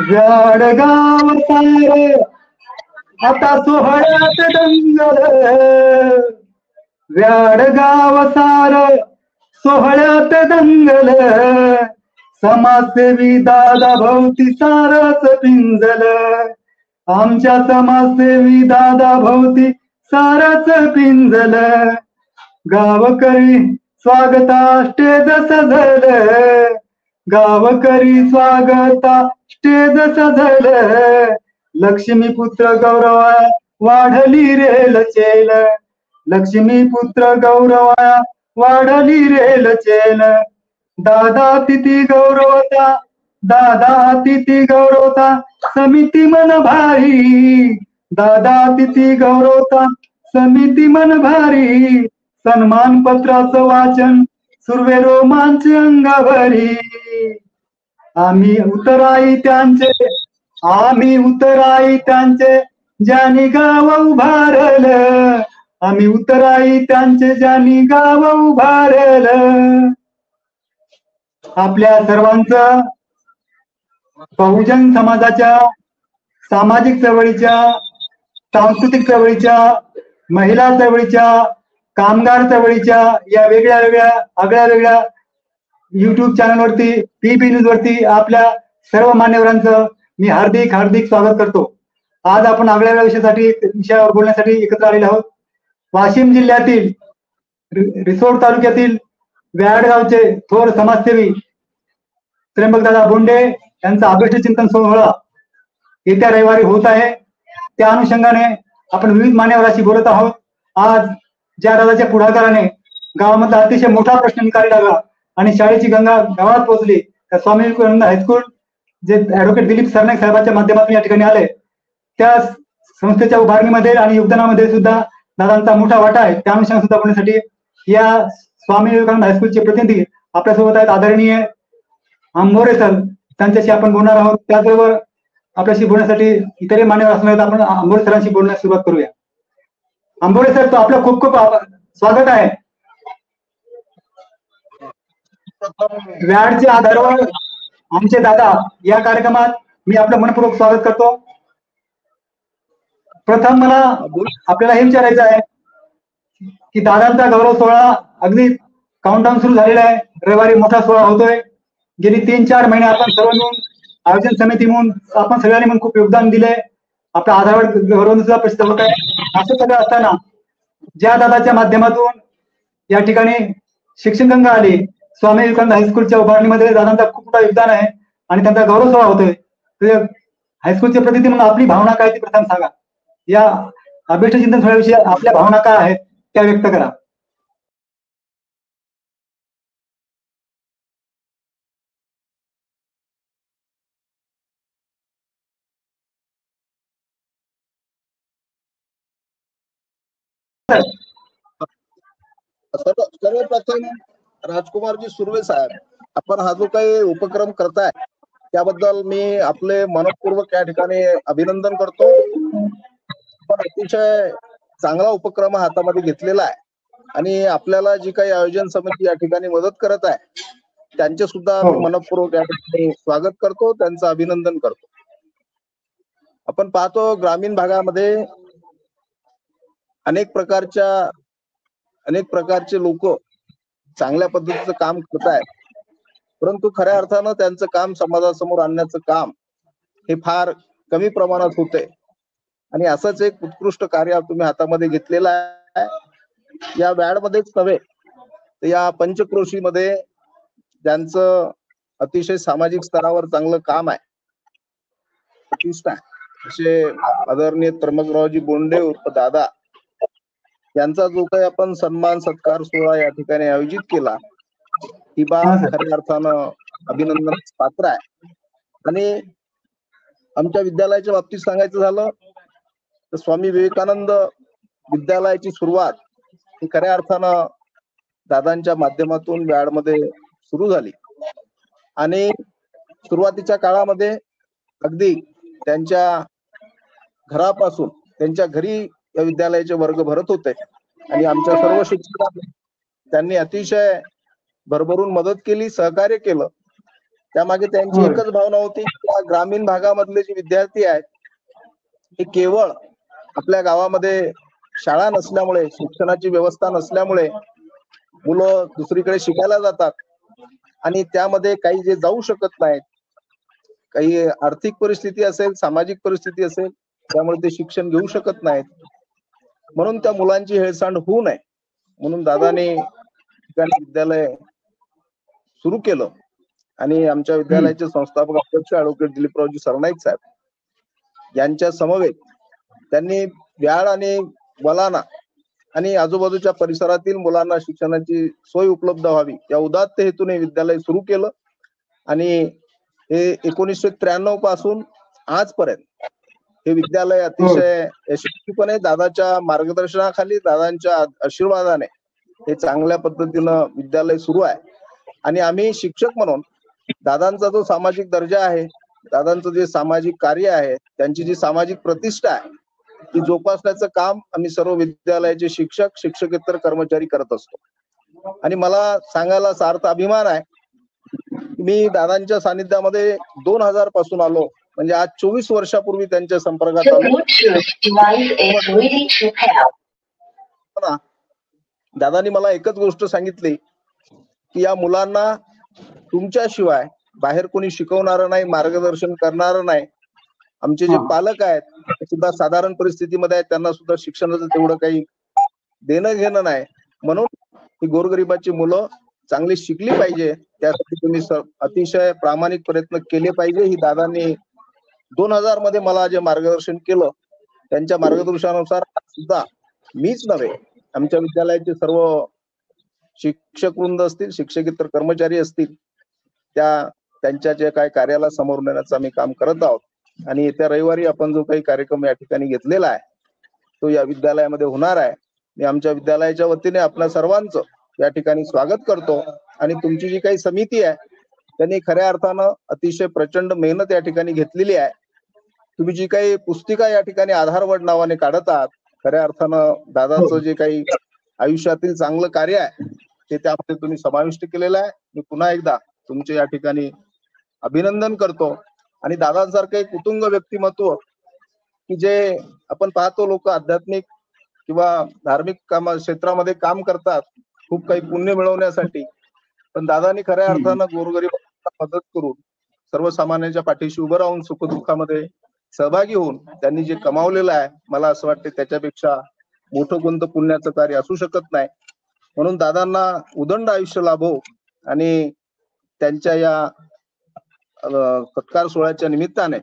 व्याडगाव सारे आता सोहळ्यात दंगल, व्याडगाव सार सोहळ्यात दंगल, समाजसेवी दादा भोवती सारच पिंजल, आमच्या समाजसेवी दादा भोवती सारच पिंजल, गावकरी स्वागता स्टेज सजल, गावकरी स्वागता स्टेज सजल, लक्ष्मी पुत्र गौरवा वाढली रे लचेल, लक्ष्मी पुत्र गौरवा वाढली रे लचेल, दादा तिथी गौरवता, दादा तिथी गौरवता समिती मन भारी, दादा तिथी गौरवता समिती मन भारी, सन्मान पत्राचं वाचन सुर्वे रोमांच अंगावरी, आम्ही उतराई त्यांचे, आम्ही उतराई त्यांचे ज्यानी गाव उभारल, आम्ही उतराई त्यांचे ज्यानी गाव उभारल, आपल्या सर्वांचं बहुजन समाजाच्या सामाजिक चळवळीच्या, सांस्कृतिक चळवळीच्या, महिला चळवळीच्या, कामगार चळवळीच्या या वेगळ्या वेगळ्या आगळ्या वेगळ्या युट्यूब चॅनलवरती, पीबी न्यूज वरती आपल्या सर्व मान्यवरांचं मी हार्दिक हार्दिक स्वागत करतो. आज आपण आगळ्या वेगळ्या विषयावर बोलण्यासाठी एकत्र आलेले आहोत. वाशिम जिल्ह्यातील रिसोड तालुक्यातील व्याडगावचे थोर समाजसेवी त्र्यंबकदादा बोंडे यांचा अभ्यस्त चिंतन सोहळा येत्या रविवारी होत आहे. त्या अनुषंगाने आपण विविध मान्यवरांशी बोलत आहोत. आज ज्या दादाच्या पुढाकाराने गावामधला अतिशय मोठा प्रश्न निकाली लागला आणि शाळेची गंगा गावात पोहोचली, त्या स्वामी विवेकानंद हायस्कूल जे ऍडव्होकेट दिलीप सरनाईक साहेबांच्या माध्यमातून या ठिकाणी आले, त्या संस्थेच्या उभारणीमध्ये आणि योगदानामध्ये सुद्धा दादांचा मोठा वाटा आहे. त्या अनुषंगाने सुद्धा बोलण्यासाठी या स्वामी विवेकानंद हायस्कूलचे प्रतिनिधी आपल्यासोबत आहेत. आदरणीय आंबोरे सर, त्यांच्याशी आपण बोलणार आहोत. त्याचबरोबर आपल्याशी बोलण्यासाठी इतरही मान्यवर असणार आहेत. आपण आंबोरे सरांशी बोलण्यास सुरुवात करूया. आंबोरे सर, तो आपलं खूप खूप स्वागत आहे. व्याडच्या आधारावर आमचे दादा या कार्यक्रमात मी आपलं मनपूर्वक स्वागत करतो. प्रथम मला आपल्याला हे विचारायचं आहे की दादांचा गौरव सोहळा अगदी काउंटडाऊन सुरू झालेला आहे. रविवारी मोठा सोहळा होतोय. गेली 3-4 महिने आपण सर्व मिळून आयोजन समिती म्हणून आपण सगळ्यांनी म्हणून खूप योगदान दिले. आपल्या आधारावर गौरव सुद्धा प्रसिद्ध होत आहे. असं सगळं असताना ज्या दादाच्या माध्यमातून या ठिकाणी शिक्षण गंगा आली, स्वामी विवेकानंद हायस्कूलच्या उभारणीमध्ये दादांचा खूप मोठा योगदान आहे आणि त्यांचा गौरव सोहळा होतोय. तर हायस्कूलचे प्रतिनिधी म्हणून आपली भावना काय ती प्रथम सांगा. या अभ्यस्त चिंतन सोहळ्याविषयी आपल्या भावना काय आहेत त्या व्यक्त करा. सर्वप्रथम राजकुमारजी सुर्वे साहेब, आपण हा जो काही उपक्रम करताय त्याबद्दल मी आपले मनपूर्वक या ठिकाणी अभिनंदन करतो. पण अतिशय चांगला उपक्रम हातामध्ये घेतलेला आहे आणि आपल्याला जी काही आयोजन समिती या ठिकाणी मदत करत आहे त्यांचे सुद्धा मी मनपूर्वक या ठिकाणी स्वागत करतो, त्यांचं अभिनंदन करतो. आपण पाहतो ग्रामीण भागामध्ये अनेक प्रकारचे लोक चांगल्या पद्धतीचं काम करत आहेत, परंतु खऱ्या अर्थानं त्यांचं काम समाजासमोर आणण्याचं काम हे फार कमी प्रमाणात होते. आणि असंच एक उत्कृष्ट कार्य तुम्ही हातामध्ये घेतलेलं आहे. या व्याडमध्येच नव्हे तर या पंचक्रोशीमध्ये ज्यांचं अतिशय सामाजिक स्तरावर चांगलं काम आहे, प्रतिष्ठा आहे, असे आदरणीय त्र्यंबकरावजी बोंडे उर्फ दादा यांचा जो काही आपण सन्मान सत्कार सोहळा या ठिकाणी आयोजित केला, ही बाब खऱ्या अर्थानं अभिनंदनास पात्र आहे. आणि आमच्या विद्यालयाच्या बाबतीत सांगायचं झालं तर स्वामी विवेकानंद विद्यालयाची सुरुवात ही खऱ्या अर्थानं दादांच्या माध्यमातून व्याडमध्ये सुरू झाली आणि सुरुवातीच्या काळामध्ये अगदी त्यांच्या घरापासून त्यांच्या घरी या विद्यालयाचे वर्ग भरत होते आणि आमच्या सर्व शिक्षकांनी त्यांनी अतिशय भरभरून मदत केली, सहकार्य केलं. त्यामागे त्यांची होय. एकच भावना होती की ग्रामीण भागामधले जे विद्यार्थी आहेत हे केवळ आपल्या गावामध्ये शाळा नसल्यामुळे, शिक्षणाची व्यवस्था नसल्यामुळे मुलं दुसरीकडे शिकायला जातात आणि त्यामध्ये काही जे जाऊ शकत नाहीत, काही आर्थिक परिस्थिती असेल, सामाजिक परिस्थिती असेल, त्यामुळे ते शिक्षण घेऊ शकत नाहीत. म्हणून त्या मुलांची हेळसांड होऊ नये म्हणून दादाने ठिकाणी विद्यालय सुरू केलं आणि आमच्या विद्यालयाचे संस्थापक अध्यक्ष ॲडव्होकेट दिलीपरावजी सरनाईक साहेब यांच्या समवेत त्यांनी व्याळ आणि वलाना आणि आजूबाजूच्या परिसरातील मुलांना शिक्षणाची सोय उपलब्ध व्हावी या उदात्त हेतूने विद्यालय सुरू केलं आणि हे 1993 पासून आजपर्यंत हे विद्यालय अतिशय यशस्वीपणे दादाच्या मार्गदर्शनाखाली, दादांच्या आशीर्वादाने हे चांगल्या पद्धतीनं विद्यालय सुरू आहे. आणि आम्ही शिक्षक म्हणून दादांचा जो सामाजिक दर्जा आहे, दादांचं जे सामाजिक कार्य आहे, त्यांची जी सामाजिक प्रतिष्ठा आहे ती जोपासण्याचं काम आम्ही सर्व विद्यालयाचे शिक्षक, शिक्षकेतर कर्मचारी करत असतो. आणि मला सांगायला सार्थ अभिमान आहे, मी दादांच्या सानिध्यामध्ये 2000 पासून आलो, म्हणजे आज 24 वर्षापूर्वी त्यांच्या संपर्कात आलो. दादांनी मला एकच गोष्ट सांगितली की या मुलांना तुमच्याशिवाय बाहेर कोणी शिकवणारं नाही, मार्गदर्शन करणारं नाही. आमचे जे पालक आहेत ते सुद्धा साधारण परिस्थितीमध्ये आहेत, त्यांना सुद्धा शिक्षणाचं तेवढं काही देणं घेणं नाही. म्हणून ही गोरगरिबाची मुलं चांगली शिकली पाहिजे, त्यासाठी तुम्ही अतिशय प्रामाणिक प्रयत्न केले पाहिजे. ही दादांनी 2000 मध्ये मला जे मार्गदर्शन केलं, त्यांच्या मार्गदर्शनानुसार सुद्धा मीच नव्हे, आमच्या विद्यालयाचे सर्व शिक्षक वृंद असतील, शिक्षकेतर कर्मचारी असतील, त्यांच्या जे काही कार्याला समोर नेण्याचं आम्ही काम करत आहोत. आणि येत्या रविवारी आपण जो काही कार्यक्रम या ठिकाणी घेतलेला आहे तो या विद्यालयामध्ये होणार आहे. मी आमच्या विद्यालयाच्या वतीने आपल्या सर्वांचं या ठिकाणी स्वागत करतो. आणि तुमची जी काही समिती आहे त्यांनी खऱ्या अर्थानं अतिशय प्रचंड मेहनत या ठिकाणी घेतलेली आहे. तुम्ही जी काही पुस्तिका या ठिकाणी आधारवड नावाने काढत आहात, खऱ्या अर्थानं दादाचं जे काही आयुष्यातील चांगलं कार्य आहे ते त्यामध्ये तुम्ही समाविष्ट केलेलं आहे. मी पुन्हा एकदा तुमचे या ठिकाणी अभिनंदन करतो. आणि दादांसारखं एक उत्तुंग व्यक्तिमत्व की जे आपण पाहतो, लोक आध्यात्मिक किंवा धार्मिक क्षेत्रामध्ये काम करतात खूप काही पुण्य मिळवण्यासाठी, पण दादांनी खऱ्या अर्थानं गोरगरिबांना मदत करून सर्वसामान्यांच्या पाठीशी उभं राहून सुखदुःखामध्ये सहभागी होऊन त्यांनी जे कमावलेलं आहे, मला असं वाटतं त्याच्यापेक्षा मोठं कोणतं पुण्याचं कार्य असू शकत नाही. म्हणून दादांना उदंड आयुष्य लाभो आणि त्यांच्या या सत्कार सोहळ्याच्या निमित्ताने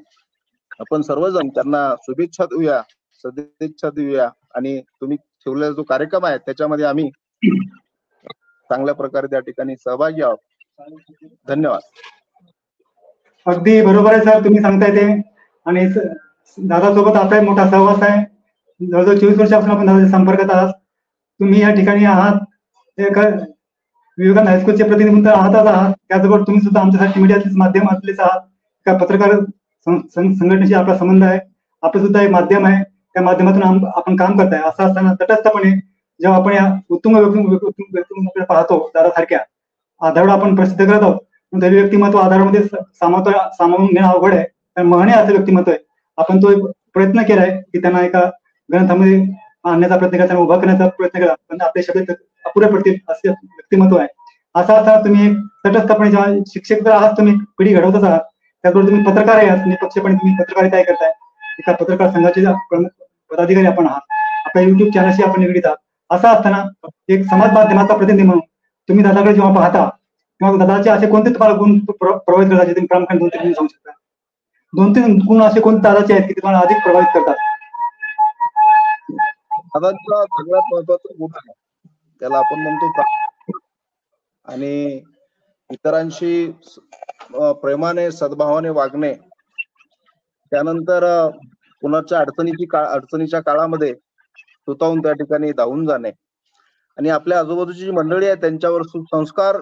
आपण सर्वजण त्यांना शुभेच्छा देऊया, सदिच्छा देऊया. आणि तुम्ही ठेवलेला जो कार्यक्रम आहे त्याच्यामध्ये आम्ही चांगल्या प्रकारे त्या ठिकाणी सहभागी आहोत. धन्यवाद. अगदी बरोबर आहे सर, तुम्ही सांगताय ते. आणि दादासोबत आपला मोठा सहवास आहे. जवळजवळ 24 वर्षापासून आपण दादाच्या संपर्कात आहात. तुम्ही या ठिकाणी आहात, विवेकानंद हायस्कूलचे प्रतिनिधी आहातच आहात. त्याचबरोबर तुम्ही सुद्धा आमच्यासाठी मीडियाचे माध्यमातलेच आहात. का पत्रकार संघटनेशी आपला संबंध आहे, आपलं सुद्धा एक माध्यम आहे, त्या माध्यमातून आपण काम करताय. असं असताना तटस्थपणे जेव्हा आपण या उत्तुंग व्यक्तिमत्व पाहतो, दादासारख्या आधार आपण प्रसिद्ध करत आहोत, तरी व्यक्तिमत्व आधारामध्ये सामावून घेणं अवघड आहे. कारण महणे असं व्यक्तिमत्व आहे. आपण तो एक प्रयत्न केलाय की त्यांना एका ग्रंथामध्ये आणण्याचा प्रयत्न केला, त्यांना उभा करण्याचा प्रयत्न केला, पण आपले शब्द अपुरे पडतील असे व्यक्तिमत्व आहे. असा तुम्ही तटस्थपणे जेव्हा शिक्षक तर आहात, तुम्ही पिढी घडवतच आहात, त्याचबरोबर तुम्ही पत्रकार आहात, निपक्षपणे तुम्ही पत्रकारिता करताय. एका पत्रकार संघाचे पदाधिकारी आपण आहात, आपल्या युट्यूब चॅनलशी आपण निगडीत आहात. असं असताना एक समाज माध्यमाचा प्रतिनिधी म्हणून तुम्ही दादाकडे जेव्हा पाहता तेव्हा दादाचे असे कोणते तुम्हाला गुण प्रभावित करतात, तुम्ही प्रामुख्याने 2-3 गुण सांगू शकता? 2-3 गुण असे कोणते दादाचे आहेत की तुम्हाला अधिक प्रभावित करतात? दादाचा सगळ्यात महत्वाचा गुण आहे, त्याला आपण म्हणतो आणि इतरांशी प्रेमाने सद्भावाने वागणे, त्यानंतर कुणाच्या अडचणीच्या काळामध्ये स्वतःहून त्या ठिकाणी धावून जाणे आणि आपल्या आजूबाजूची जी मंडळी आहे त्यांच्यावर संस्कार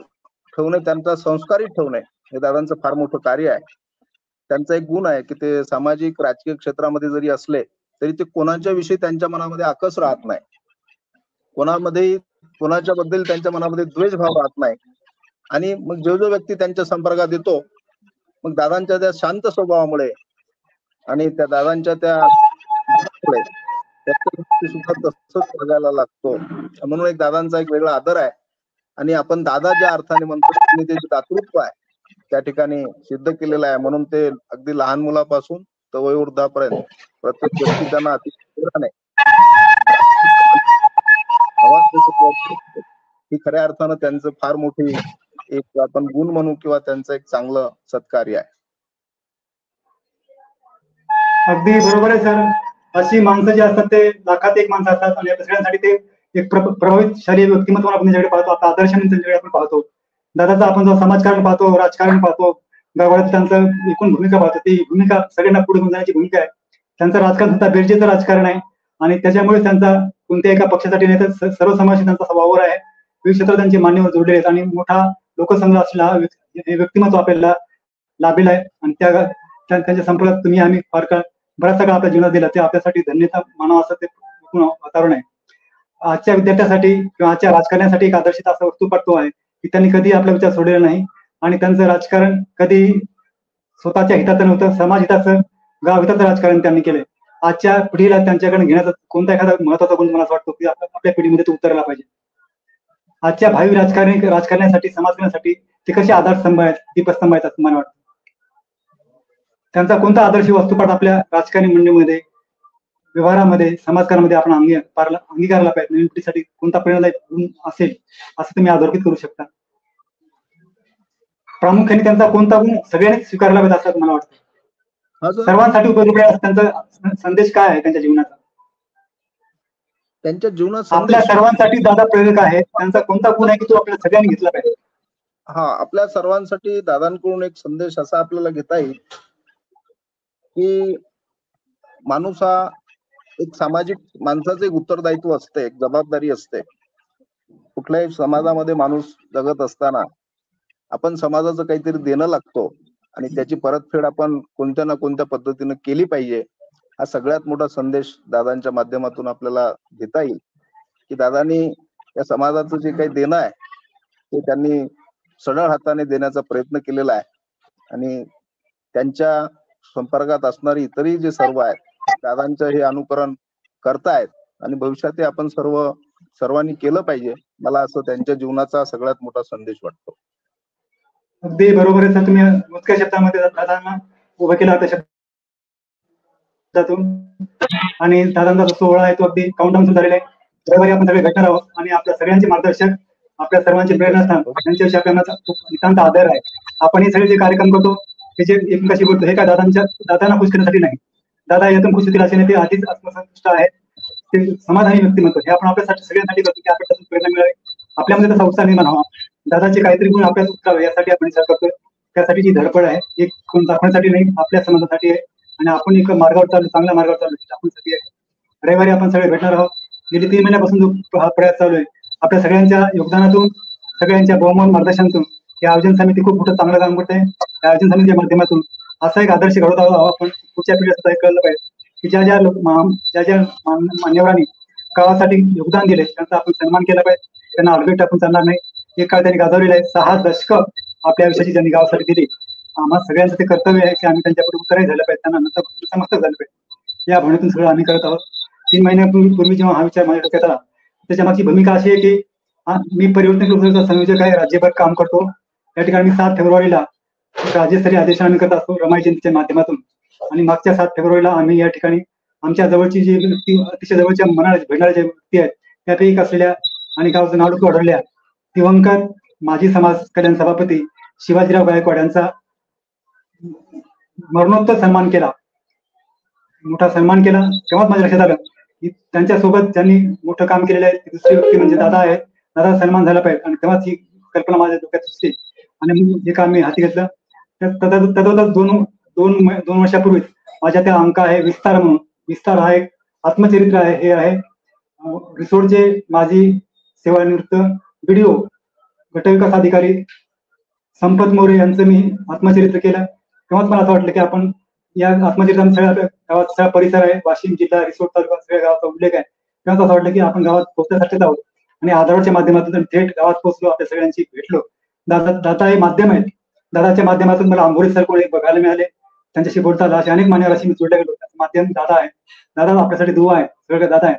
ठेवणे, त्यांचा संस्कारित ठेवणे हे दादांचं फार मोठं कार्य आहे. त्यांचा एक गुण आहे की ते सामाजिक राजकीय क्षेत्रामध्ये जरी असले तरी ते कोणाच्या विषयी त्यांच्या मनामध्ये आकस राहत नाही, कोणाच्या बद्दल त्यांच्या मनामध्ये द्वेषभाव राहत नाही. आणि मग जो व्यक्ती त्यांच्या संपर्कात येतो, मग दादांच्या त्या शांत स्वभावामुळे आणि त्या दादांच्या त्या सुद्धा तसंच बघायला लागतो. म्हणून एक दादांचा एक वेगळा आदर आहे. आणि आपण दादा ज्या अर्थाने म्हणतो त्यांनी ते दातृत्व आहे त्या ठिकाणी सिद्ध केलेलं आहे. म्हणून ते अगदी लहान मुलापासून तर वयोवृद्धापर्यंत प्रत्येक व्यक्ती त्यांना अतिशय ही खऱ्या अर्थानं त्यांचं फार मोठी एक आपण गुण म्हणू किंवा त्यांचं एक चांगलं सत्कार्य आहे. अगदी बरोबर आहे सर. अशी माणसं जी असतात ते लाखात एक माणसं असतात आणि सगळ्यांसाठी ते एक प्रभावितशाली व्यक्तिमत्व आपण त्यांच्याकडे पाहतो. आता आदर्श त्यांच्याकडे आपण पाहतो. दादाचा आपण जो समाजकारण पाहतो, राजकारण पाहतो, गावात त्यांचं एकूण भूमिका पाहतो. ती भूमिका सगळ्यांना पुढे घेऊन जाण्याची भूमिका आहे. त्यांचं राजकारण सुद्धा बेरजेचं राजकारण आहे आणि त्याच्यामुळे त्यांचा कोणत्याही एका पक्षासाठी नाही तर सर्व समाजाशी त्यांचा वावर आहे. विविध क्षेत्रात त्यांचे मान्यवर जोडले आहेत आणि मोठा लोकसंघ असलेला व्यक्तिमत्व आपल्याला लाभलेला आहे आणि त्यांच्या संपर्कात तुम्ही आम्ही फार काळ बराचसा काळ आपल्या जीवनात दिला ते आपल्यासाठी धन्यता मानावं असं ते वातावरण आहे. आजच्या विद्यार्थ्यासाठी किंवा आजच्या राजकारण्यासाठी एक आदर्शित असा वस्तुपाठ आहे की त्यांनी कधी आपला विचार सोडलेला नाही आणि त्यांचं राजकारण कधी स्वतःच्या हिताचं नव्हतं, समाज हिताचं, गाव हिताचं राजकारण त्यांनी केलंय. आजच्या पिढीला त्यांच्याकडे घेण्याचा कोणता एखादा महत्वाचा गुण मला असं वाटतो की आपल्या पिढीमध्ये तो उतरला पाहिजे. आजच्या भावी राजकारण्यासाठी समाजकारणासाठी ते कसे आधारस्तंभ आहेत, दीपस्तंभ आहेत असं मला वाटतं. त्यांचा कोणता आदर्श वस्तुपाठ आपल्या राजकारणी मंडळीमध्ये, व्यवहारामध्ये, समाजकारणामध्ये आपण अंगीकारला पाहिजे. नवीन पिढीसाठी कोणता प्रेरणादायक गुण असेल असं तुम्ही अधोरेखित करू शकता. प्रामुख्याने त्यांचा कोणता गुण सगळ्यांनी स्वीकारला पाहिजे असं मला वाटतं. सर्वांसाठी उपयोगी त्यांचा संदेश काय आहे त्यांच्या जीवनाचा? त्यांच्या जीवनात आपल्या सर्वांसाठी दादा प्रेरक आहेत. त्यांचा कोणता गुण आहे की तो आपल्या सगळ्यांनी घेतला पाहिजे? आपल्या सर्वांसाठी दादांकडून एक संदेश असा आपल्याला घेता येईल की माणूस हा एक सामाजिक माणसाचं एक उत्तरदायित्व असते, एक जबाबदारी असते. कुठल्याही समाजामध्ये माणूस जगत असताना आपण समाजाचं काहीतरी देणं लागतो आणि त्याची परतफेड आपण कोणत्या ना कोणत्या पद्धतीने केली पाहिजे. हा सगळ्यात मोठा संदेश दादांच्या माध्यमातून आपल्याला घेता येईल की दादांनी या समाजाचं जे काही देणं आहे ते त्यांनी सढळ हाताने देण्याचा प्रयत्न केलेला आहे आणि त्यांच्या संपर्कात असणारी इतरही जे सर्व आहेत दादांचं हे अनुकरण करतायत आणि भविष्यात आपण सर्वांनी केलं पाहिजे. मला असं त्यांच्या जीवनाचा सगळ्यात मोठा संदेश वाटतो. अगदी बरोबर आहे सर. तुम्ही मोजक्या शब्दामध्ये दादांना उभं केलं होतं शब्दातून आणि दादांचा जो सोहळा आहे तो अगदी काउंटडाऊन सुरू झालेला आहे. रविवारी आपण सगळे भेटणार आहोत आणि आपल्या सगळ्यांचे मार्गदर्शक, आपल्या सर्वांचे प्रेरणास्थान त्यांच्याविषयी आपल्याला खूप नितांत आदर आहे. आपण हे सगळे जे कार्यक्रम करतो त्याचे एकमेकाशी बोलतो हे काय दादांना खुश करण्यासाठी नाही. दादा यातून खुश होतील असे नाही, ते आधीच आत्मसंतुष्ट आहेत. ते समाधानी व्यक्तिमत्व हे आपण आपल्यासाठी सगळ्यांसाठी करतो की आपल्याला प्रेरणा मिळावी, आपल्यामध्ये तसा उत्साह निर्माण व्हावा, दादाचे काहीतरी गुण आपल्याला उतरावे यासाठी आपण विचार करतोय. त्यासाठी जी धडपड आहे एक कोण दाखवण्यासाठी नाही, आपल्या समाजासाठी आहे आणि आपण एक मार्गावर चालू, चांगल्या मार्गावर चालू दाखवण्यासाठी आहे. रविवारी आपण सगळे भेटणार आहोत. गेली 3 महिन्यापासून जो हा प्रयास चालू आहे आपल्या सगळ्यांच्या योगदानातून, सगळ्यांच्या बहुमत मार्गदर्शनातून हे आयोजन समिती खूप मोठं चांगलं काम करते. त्या आयोजन समितीच्या माध्यमातून असा एक आदर्श घडवत आहोत आपण पुढच्या पिढीला सुद्धा कळलं पाहिजे की ज्या ज्या मान्यवरांनी गावासाठी योगदान दिले त्यांचा आपण सन्मान केला पाहिजे. त्यांना अलगट टाकून चालणार नाही. एक काळ त्यांनी गाजवलेलं आहे. 6 दशकं आपल्या आयुष्याची ज्यांनी गावासाठी दिली. आम्हा सगळ्यांचं ते कर्तव्य आहे की आम्ही त्यांच्यापुढे उत्तरही झालं पाहिजे, त्यांना नतमस्तक झालं पाहिजे. या भावनेतून सगळं आम्ही करत आहोत. 3 महिन्यापूर्वी जेव्हा हा विचार माझ्या डोक्यात आला त्याच्या मागची भूमिका अशी आहे की मी परिवर्तन ग्रुपचा संयोजक आहे, राज्यभर काम करतो. या ठिकाणी 7 फेब्रुवारीला राज्यस्तरीय आदेश आम्ही करत असतो रमाई जयंतीच्या माध्यमातून आणि मागच्या 7 फेब्रुवारीला आम्ही या ठिकाणी आमच्या जवळची जी व्यक्ती, अतिशय जवळच्या मनाला भेटणाऱ्या ज्या व्यक्ती आहेत त्यापैकी एक असलेल्या आणि गावचं नाव लुकू आढळल्या दिवंगत माजी समाज कल्याण सभापती शिवाजीराव गायकवाड यांचा मरणोत्तर सन्मान केला, मोठा सन्मान केला. तेव्हाच माझ्या लक्षात आलं की त्यांच्यासोबत ज्यांनी मोठं काम केलेलं आहे दुसरी व्यक्ती म्हणजे दादा आहेत. दादा सन्मान झाला पाहिजे आणि तेव्हाच ही कल्पना माझ्या डोक्यात सुचली आणि जे काम मी हाती घेतलं. तदोतच दोन वर्षापूर्वी माझ्या त्या अंक आहे विस्तार म्हणून. विस्तार हा एक आत्मचरित्र आहे. हे आहे रिसोडचे माजी सेवानिवृत्त बीडीओ गटविकास अधिकारी संपत मोरे यांचं मी आत्मचरित्र केलं. तेव्हाच मला असं वाटलं की आपण या आत्मचरित्रात सगळ्या गावात सगळा परिसर आहे, वाशिम जिल्हा, रिसोड तालुका सगळ्या गावाचा उल्लेख आहे. तेव्हाच असं वाटलं की आपण गावात पोहोचण्यासाठीच आहोत आणि आधारच्या माध्यमातून थेट गावात पोहोचलो, आपल्या सगळ्यांशी भेटलो दादा हे माध्यम आहेत. दादाच्या माध्यमातून मला आंबोरे सर कोणी बघायला मिळाले, त्यांच्याशी बोलता आलं. असे अनेक मान्यवराशी मी जोडल्या गेलो. त्याचं माध्यम दादा आहे. दादा आपल्यासाठी दुवा आहे, सगळं दादा आहे.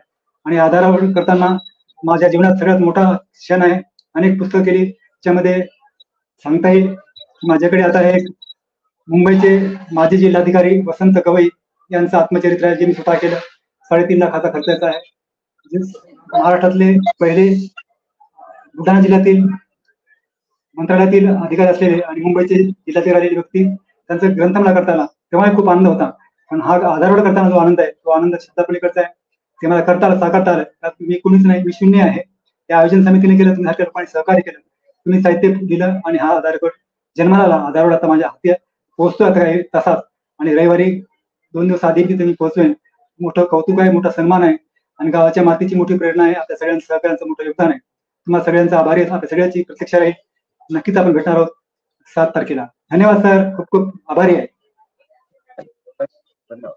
आणि आधारावर करताना माझ्या जीवनात सगळ्यात मोठा क्षण आहे. अनेक पुस्तकं केली, त्याच्यामध्ये सांगता येईल. माझ्याकडे आता हे मुंबईचे माजी जिल्हाधिकारी वसंत गवई यांचं आत्मचरित्र आहे, जे मी स्वतः केलं. 3.5 लाखाचा खर्चाचा आहे. महाराष्ट्रातले पहिले बुलढाणा जिल्ह्यातील मंत्रालयातील अधिकारी असलेले आणि मुंबईचे जिल्हाधिकारी आलेले व्यक्ती, त्यांचं ग्रंथमाला करता आला तेव्हाही खूप आनंद होता. पण हा आधारवड करताना जो आनंद आहे, तो आनंद शब्दापलीकडचा आहे. ते मला करता आलं, साकारता आलं. त्यात मी कुणीच नाही, मी शून्य आहे. या आयोजन समितीने केलं, तुम्ही सारख्या लोकांनी सहकार्य केलं, तुम्ही साहित्य दिलं आणि हा आधारवड जन्माला आला. आधारवड आता माझ्या हाती पोहोचतोय आता काही तासात, आणि रविवारी 2 दिवस आधी तिथे मी पोहोचलोय. मोठं कौतुक आहे, मोठा सन्मान आहे आणि गावाच्या मातीची मोठी प्रेरणा आहे. आपल्या सगळ्यांचं सहकार्यांचं मोठं योगदान आहे. तुम्हाला सगळ्यांचा आभारी आहे. आपल्या सगळ्यांची प्रतीक्षा आहे. नक्कीच आपण भेटणार आहोत 7 तारखेला. धन्यवाद सर, खूप खूप आभारी आहे. धन्यवाद.